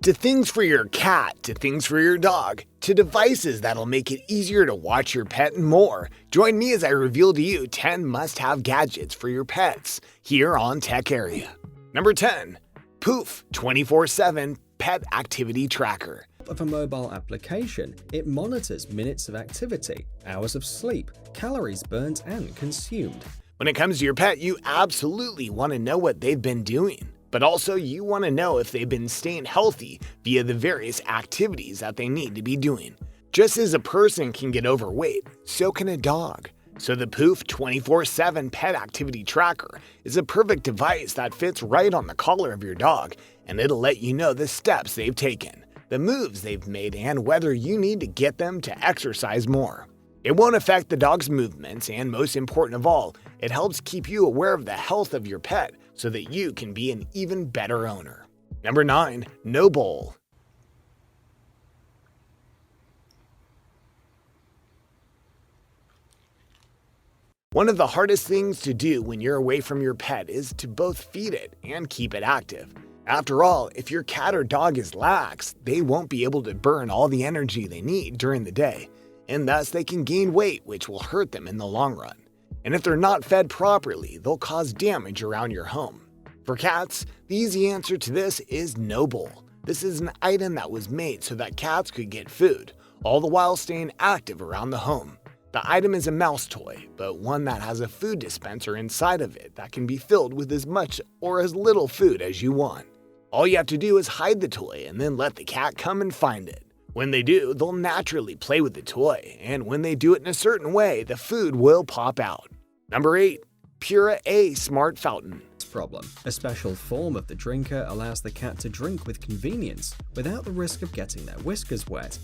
To things for your cat, to things for your dog, to devices that'll make it easier to watch your pet and more. Join me as I reveal to you 10 must-have gadgets for your pets here on Tech Area. Number 10. Poof 24/7 Pet Activity Tracker. Of a mobile application, it monitors minutes of activity, hours of sleep, calories burnt and consumed. When it comes to your pet, you absolutely want to know what they've been doing. But also, you want to know if they've been staying healthy via the various activities that they need to be doing. Just as a person can get overweight, so can a dog. So the Poof 24/7 Pet Activity Tracker is a perfect device that fits right on the collar of your dog, and it'll let you know the steps they've taken, the moves they've made, and whether you need to get them to exercise more. It won't affect the dog's movements, and most important of all, it helps keep you aware of the health of your pet so that you can be an even better owner. Number 9. No bowl. One of the hardest things to do when you're away from your pet is to both feed it and keep it active. After all, if your cat or dog is lax, they won't be able to burn all the energy they need during the day, and thus they can gain weight, which will hurt them in the long run. And if they're not fed properly, they'll cause damage around your home. For cats, the easy answer to this is no bowl. This is an item that was made so that cats could get food, all the while staying active around the home. The item is a mouse toy, but one that has a food dispenser inside of it that can be filled with as much or as little food as you want. All you have to do is hide the toy and then let the cat come and find it. When they do, they'll naturally play with the toy, and when they do it in a certain way, the food will pop out. Number 8. Pura A Smart Fountain. Problem. A special form of the drinker allows the cat to drink with convenience without the risk of getting their whiskers wet.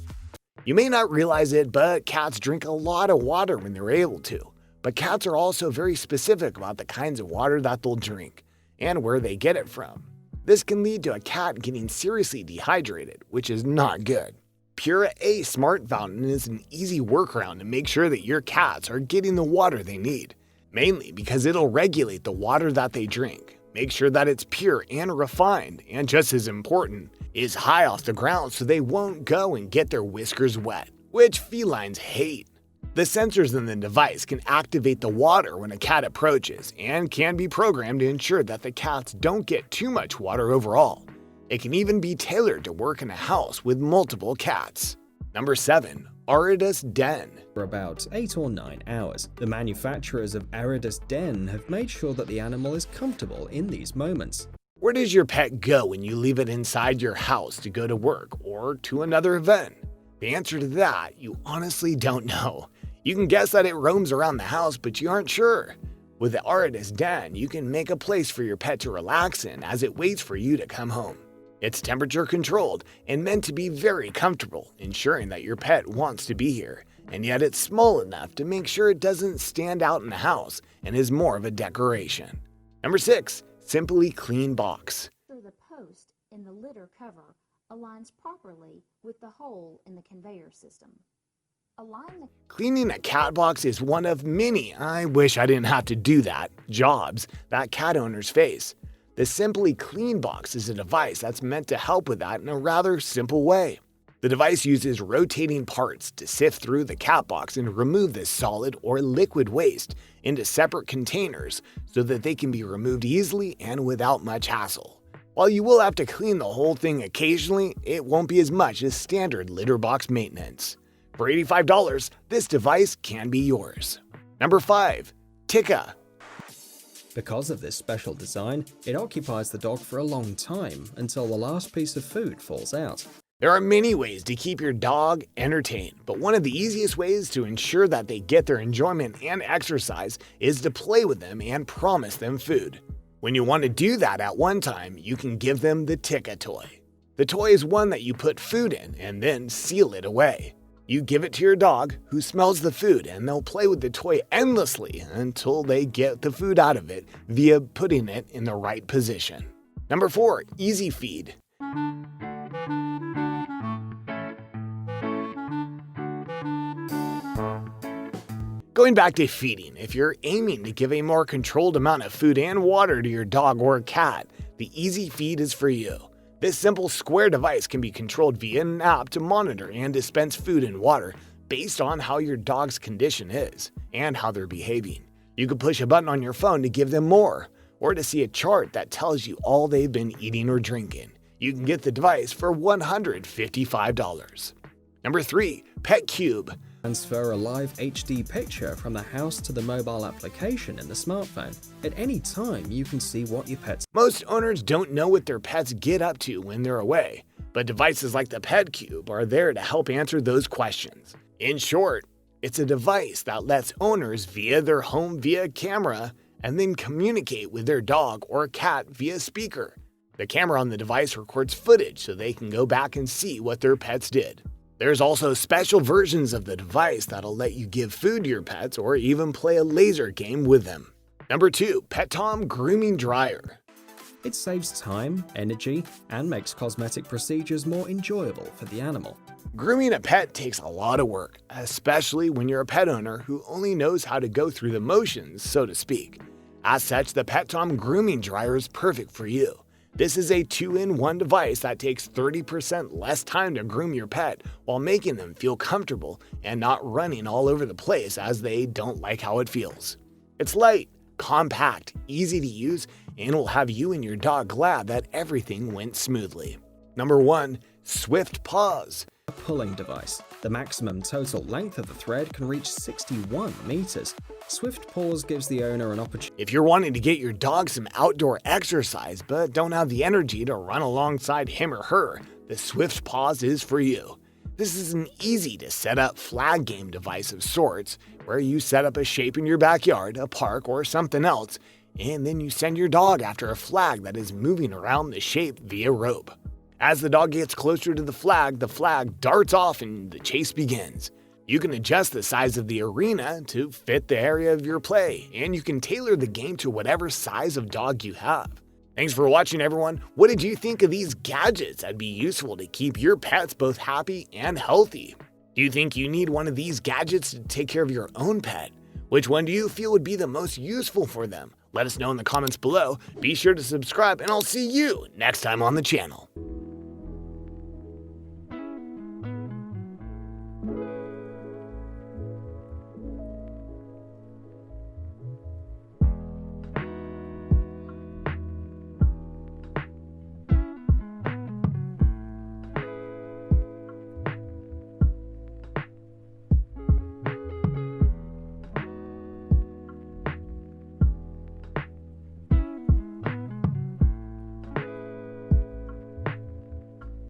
You may not realize it, but cats drink a lot of water when they're able to. But cats are also very specific about the kinds of water that they'll drink and where they get it from. This can lead to a cat getting seriously dehydrated, which is not good. Pura A Smart Fountain is an easy workaround to make sure that your cats are getting the water they need, mainly because it'll regulate the water that they drink, make sure that it's pure and refined, and just as important, is high off the ground so they won't go and get their whiskers wet, which felines hate. The sensors in the device can activate the water when a cat approaches and can be programmed to ensure that the cats don't get too much water overall. It can even be tailored to work in a house with multiple cats. Number 7. Aridus Den. For about 8 or 9 hours, the manufacturers of Aridus Den have made sure that the animal is comfortable in these moments. Where does your pet go when you leave it inside your house to go to work or to another event? The answer to that, you honestly don't know. You can guess that it roams around the house, but you aren't sure. With the Aridus Den, you can make a place for your pet to relax in as it waits for you to come home. It's temperature controlled and meant to be very comfortable, ensuring that your pet wants to be here, and yet it's small enough to make sure it doesn't stand out in the house and is more of a decoration. Number 6. Simply Clean Box. So the post in the litter cover aligns properly with the hole in the conveyor system. Cleaning a cat box is one of many, I wish I didn't have to do that, jobs that cat owners face. The Simply Clean Box is a device that's meant to help with that in a rather simple way. The device uses rotating parts to sift through the cat box and remove the solid or liquid waste into separate containers so that they can be removed easily and without much hassle. While you will have to clean the whole thing occasionally, it won't be as much as standard litter box maintenance. For $85, this device can be yours. Number 5. Tikka. Because of this special design, it occupies the dog for a long time until the last piece of food falls out. There are many ways to keep your dog entertained, but one of the easiest ways to ensure that they get their enjoyment and exercise is to play with them and promise them food. When you want to do that at one time, you can give them the Tikka toy. The toy is one that you put food in and then seal it away. You give it to your dog, who smells the food, and they'll play with the toy endlessly until they get the food out of it via putting it in the right position. Number 4. Easy Feed. Going back to feeding, if you're aiming to give a more controlled amount of food and water to your dog or cat, the Easy Feed is for you. This simple square device can be controlled via an app to monitor and dispense food and water based on how your dog's condition is and how they're behaving. You can push a button on your phone to give them more, or to see a chart that tells you all they've been eating or drinking. You can get the device for $155. Number 3. Pet Cube. Transfer a live HD picture from the house to the mobile application in the smartphone. At any time, you can see what your pet's. Most owners don't know what their pets get up to when they're away, but devices like the Pet Cube are there to help answer those questions. In short, it's a device that lets owners via their home via camera and then communicate with their dog or cat via speaker. The camera on the device records footage so they can go back and see what their pets did. There's also special versions of the device that'll let you give food to your pets or even play a laser game with them. Number 2. Tom Grooming Dryer. It saves time, energy, and makes cosmetic procedures more enjoyable for the animal. Grooming a pet takes a lot of work, especially when you're a pet owner who only knows how to go through the motions, so to speak. As such, the Tom Grooming Dryer is perfect for you. This is a 2-in-1 device that takes 30% less time to groom your pet while making them feel comfortable and not running all over the place as they don't like how it feels. It's light, compact, easy to use, and will have you and your dog glad that everything went smoothly. Number 1. Swift Paws. A pulling device. The maximum total length of the thread can reach 61 meters. Swift Paws gives the owner an opportunity. If you're wanting to get your dog some outdoor exercise but don't have the energy to run alongside him or her, the Swift Paws is for you. This is an easy to set up flag game device of sorts where you set up a shape in your backyard, a park, or something else, and then you send your dog after a flag that is moving around the shape via rope. As the dog gets closer to the flag darts off and the chase begins. You can adjust the size of the arena to fit the area of your play, and you can tailor the game to whatever size of dog you have. Thanks for watching, everyone. What did you think of these gadgets that'd be useful to keep your pets both happy and healthy? Do you think you need one of these gadgets to take care of your own pet? Which one do you feel would be the most useful for them? Let us know in the comments below. Be sure to subscribe, and I'll see you next time on the channel.